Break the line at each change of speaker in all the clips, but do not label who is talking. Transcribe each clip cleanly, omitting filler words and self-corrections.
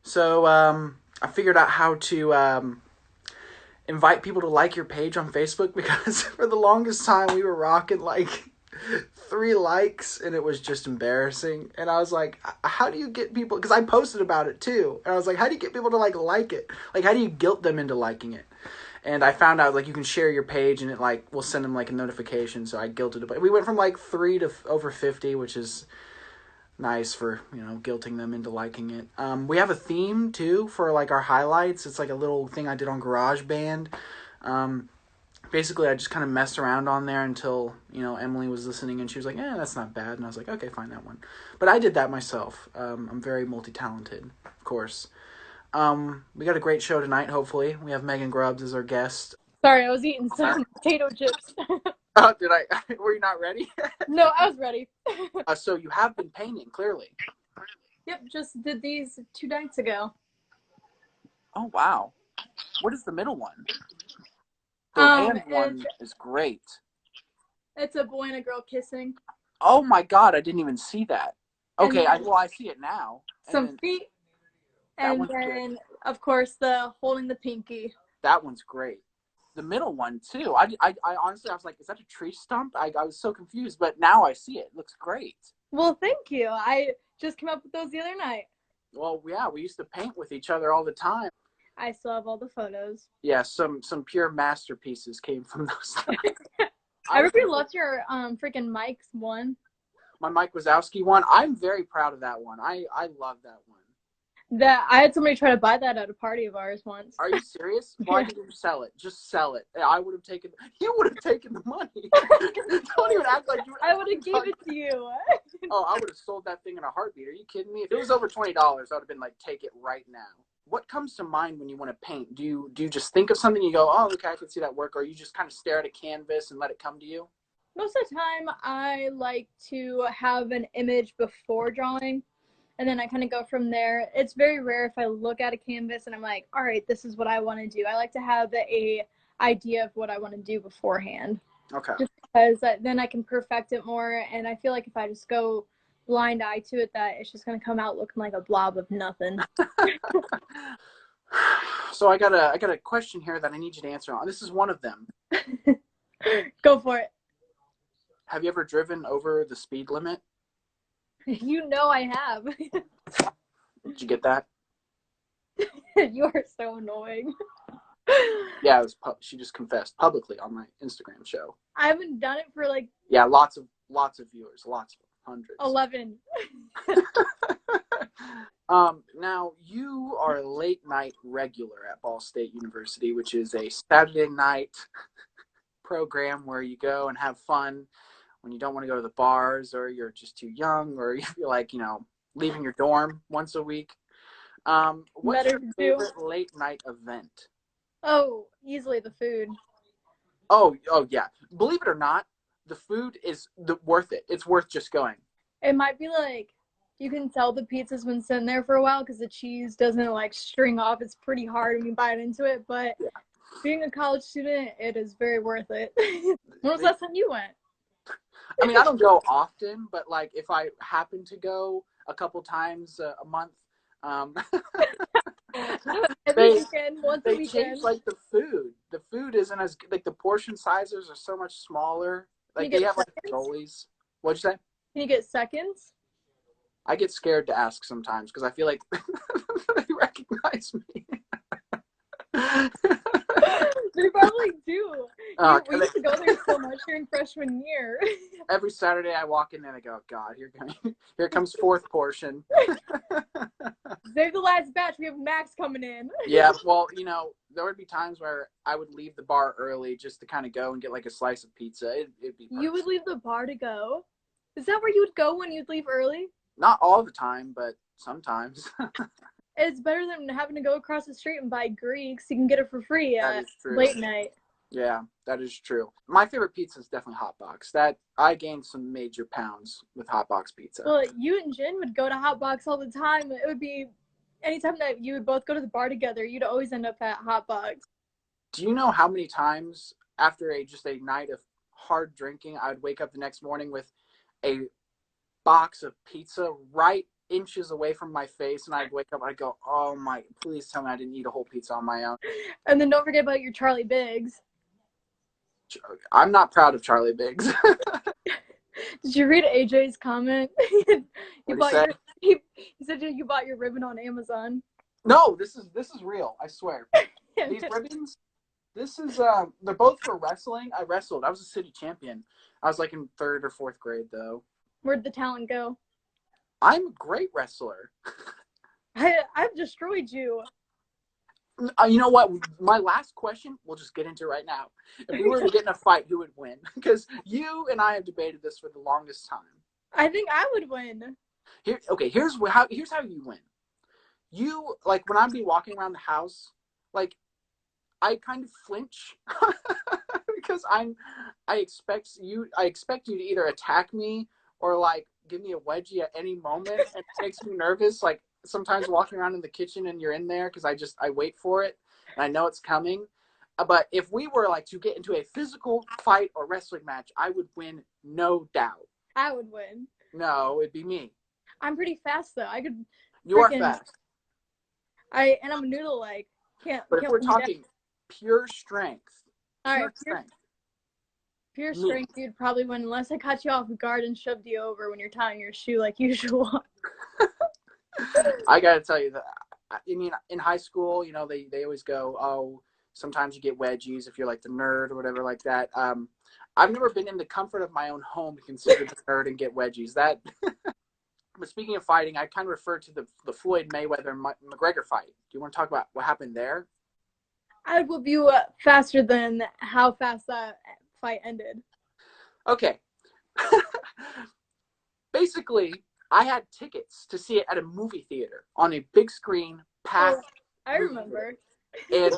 So I figured out how to invite people to like your page on Facebook because for the longest time we were rocking like 3 likes and it was just embarrassing. And I was like, how do you get people? Because I posted about it too. And I was like, how do you get people to like it? Like, how do you guilt them into liking it? And I found out like you can share your page and it like will send them like a notification. So I guilted it. But we went from like 3 to over 50, which is nice for guilting them into liking it. We have a theme too for like our highlights. It's like a little thing I did on GarageBand. Um, Basically, I just kind of messed around on there until Emily was listening and she was like, that's not bad." And I was like, "Okay, fine, that one." But I did that myself. I'm very multi-talented, of course. We got a great show tonight. Hopefully, we have Megan Grubbs as our guest.
Sorry, I was eating some potato chips.
Oh, did I? Were you not ready?
No, I was ready.
So you have been painting, clearly.
Yep, just did these 2 nights ago.
Oh wow! What is the middle one? The hand one is great.
It's a boy and a girl kissing.
Oh my god! I didn't even see that. Okay, I see it now.
Some feet, and then good. Of course the holding the pinky.
That one's great. The middle one too. I honestly I was like, is that a tree stump? I was so confused, but now I see it. It looks great.
Well, thank you. I just came up with those the other night.
Well, yeah, we used to paint with each other all the time.
I still have all the photos.
Yeah, some pure masterpieces came from those things.
I really loved your freaking Mike's one.
My Mike Wazowski one. I'm very proud of that one. I love that one.
That I had somebody try to buy that at a party of ours once.
Are you serious? Why didn't you sell it? Just sell it. I would have taken. You would have taken the money. Don't even act like you.
I would have gave it to you.
Oh, I would have sold that thing in a heartbeat. Are you kidding me? If it was over $20, I would have been like, take it right now. What comes to mind when you want to paint? Do you just think of something, you go, oh, okay, I can see that work, or you just kind of stare at a canvas and let it come to you?
Most of the time, I like to have an image before drawing, and then I kind of go from there. It's very rare if I look at a canvas and I'm like, all right, this is what I want to do. I like to have a idea of what I want to do beforehand.
Okay.
Just because then I can perfect it more, and I feel like if I just go blind eye to it, that it's just going to come out looking like a blob of nothing.
So I got a question here that I need you to answer on. This is one of them.
Go for it.
Have you ever driven over the speed limit?
You know I have.
Did you get that?
You are so annoying.
Yeah, she just confessed publicly on my Instagram show.
I haven't done it for like...
Yeah, lots of viewers, lots of hundreds.
11.
Now you are a late night regular at Ball State University, which is a Saturday night program where you go and have fun when you don't want to go to the bars, or you're just too young, or you feel like, leaving your dorm once a week. What's your favorite late night event?
Oh, easily the food.
Oh yeah. Believe it or not, the food is worth it. It's worth just going.
It might be like, you can tell the pizza's been sitting there for a while because the cheese doesn't like string off. It's pretty hard when you bite into it, but yeah. Being a college student, it is very worth it. When was the last time you went?
I mean, I don't go often, but like if I happen to go a couple times a month,
Every weekend, once a weekend.
They change like the food. The food isn't as like the portion sizes are so much smaller. Like they have like goalies. What'd you say?
Can you get seconds?
I get scared to ask sometimes because I feel like they recognize me.
They probably do. We used to go there so much during freshman year.
Every Saturday I walk in and I go, God, here comes fourth portion.
Save the last batch. We have Max coming in.
Yeah, well, there would be times where I would leave the bar early just to kind of go and get like a slice of pizza. It'd be perfect.
You would leave the bar to go? Is that where you would go when you'd leave early?
Not all the time, but sometimes.
It's better than having to go across the street and buy Greeks. You can get it for free at late night.
Yeah, that is true. My favorite pizza is definitely Hot Box. That I gained some major pounds with Hot Box pizza.
Well, you and Jen would go to Hot Box all the time. It would be anytime that you would both go to the bar together, you'd always end up at Hot Box.
Do you know how many times after just a night of hard drinking, I would wake up the next morning with a box of pizza right inches away from my face, and I'd wake up and I'd go, oh my, please tell me I didn't eat a whole pizza on my own.
And then don't forget about your Charlie Biggs.
I'm not proud of Charlie Biggs.
Did you read AJ's comment?
What'd he say?
He said you bought your ribbon on Amazon.
No, this is real. I swear. These ribbons, this is they're both for wrestling. I wrestled. I was a city champion. I was like in 3rd or 4th grade though.
Where'd the talent go?
I'm a great wrestler.
I've destroyed you.
You know what? My last question, we'll just get into right now. If we were to get in a fight, who would win? Because you and I have debated this for the longest time.
I think I would win.
Here's how you win. You, like, when I'd be walking around the house, like, I kind of flinch because I expect you to either attack me or like give me a wedgie at any moment, and it makes me nervous. Like sometimes walking around in the kitchen and you're in there because I wait for it and I know it's coming. But if we were like to get into a physical fight or wrestling match, I would win, no doubt.
I would win.
No, it'd be me.
I'm pretty fast though. I could.
You are fast.
I'm a noodle like.
But if we're talking pure strength,
pure strength, you'd probably win unless I caught you off guard and shoved you over when you're tying your shoe like usual.
I gotta tell you that. I mean, in high school, you know, they always go, oh, sometimes you get wedgies if you're like the nerd or whatever like that. I've never been in the comfort of my own home to consider the nerd and get wedgies. That. But speaking of fighting, I kind of refer to the Floyd Mayweather McGregor fight. Do you want to talk about what happened there?
I would whoop you faster than how fast that fight ended.
Okay. Basically, I had tickets to see it at a movie theater on a big screen, packed.
Oh, I remember.
And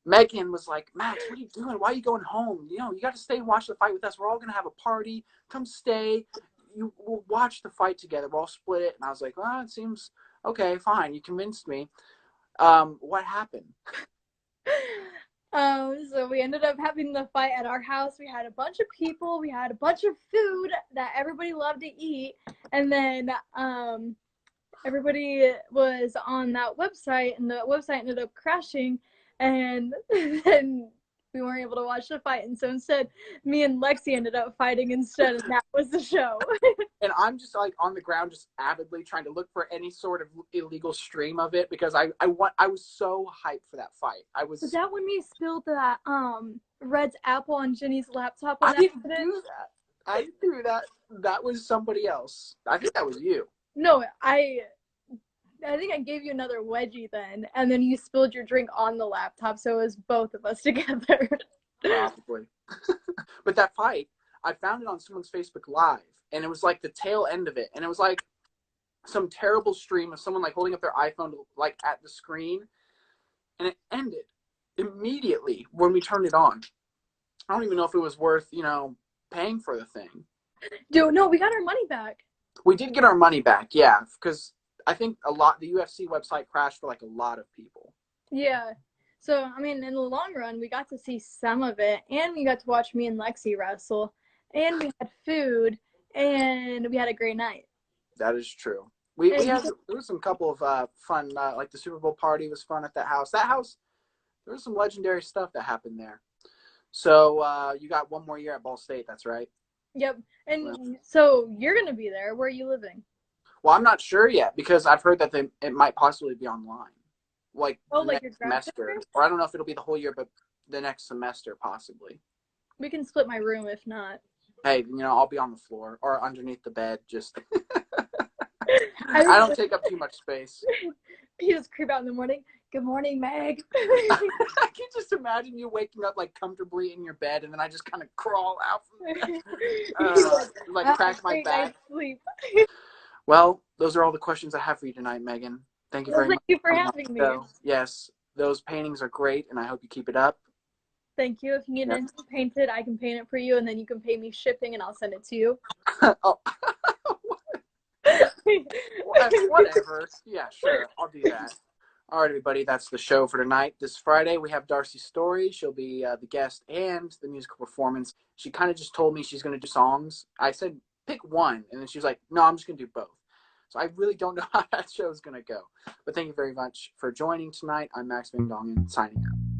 Megan was like, Max, what are you doing? Why are you going home? You know, you got to stay and watch the fight with us. We're all going to have a party. Come stay. We'll watch the fight together. We'll all split it. And I was like, well, it seems okay, fine. You convinced me. What happened?
So we ended up having the fight at our house. We had a bunch of people. We had a bunch of food that everybody loved to eat. And then everybody was on that website, and the website ended up crashing. And then we weren't able to watch the fight. And so instead, me and Lexi ended up fighting instead, and that was the show.
And I'm just like on the ground, just avidly trying to look for any sort of illegal stream of it because I was so hyped for that fight.
Was that when we spilled that Red's apple on Jenny's laptop?
I didn't do that. That was somebody else. I think that was you.
No, I think I gave you another wedgie then, and then you spilled your drink on the laptop, so it was both of us together.
Probably. But that fight, I found it on someone's Facebook Live, and it was like the tail end of it, and it was like some terrible stream of someone like holding up their iPhone like at the screen, and it ended immediately when we turned it on. I don't even know if it was worth, you know, paying for the thing.
Dude, no, we got our money back.
We did get our money back, yeah, because I think the UFC website crashed for like a lot of people.
Yeah. So, I mean, in the long run, we got to see some of it, and we got to watch me and Lexi wrestle, and we had food, and we had a great night.
That is true. There was some couple of fun, like the Super Bowl party was fun at that house. That house, there was some legendary stuff that happened there. So you got one more year at Ball State, that's right?
Yep. And so you're going to be there. Where are you living?
Well, I'm not sure yet because I've heard that it might possibly be online. Like
your
semester. Or I don't know if it'll be the whole year, but the next semester possibly.
We can split my room if not.
Hey, you know, I'll be on the floor or underneath the bed. Just I don't take up too much space.
You just creep out in the morning. Good morning, Meg.
I can just imagine you waking up like comfortably in your bed, and then I just kind of crawl out from like crack my back.
Sleep.
Well, those are all the questions I have for you tonight, Megan. Thank you very much.
Thank you for having me.
Yes, those paintings are great, and I hope you keep it up.
Thank you. If you need anything painted, I can paint it for you, and then you can pay me shipping, and I'll send it to you.
Oh. Whatever. Yeah, sure. I'll do that. All right, everybody. That's the show for tonight. This Friday, we have Darcy's story. She'll be the guest and the musical performance. She kind of just told me she's going to do songs. I said, pick one. And then she was like, no, I'm just going to do both. So I really don't know how that show is going to go. But thank you very much for joining tonight. I'm Max Van Dongen, signing out.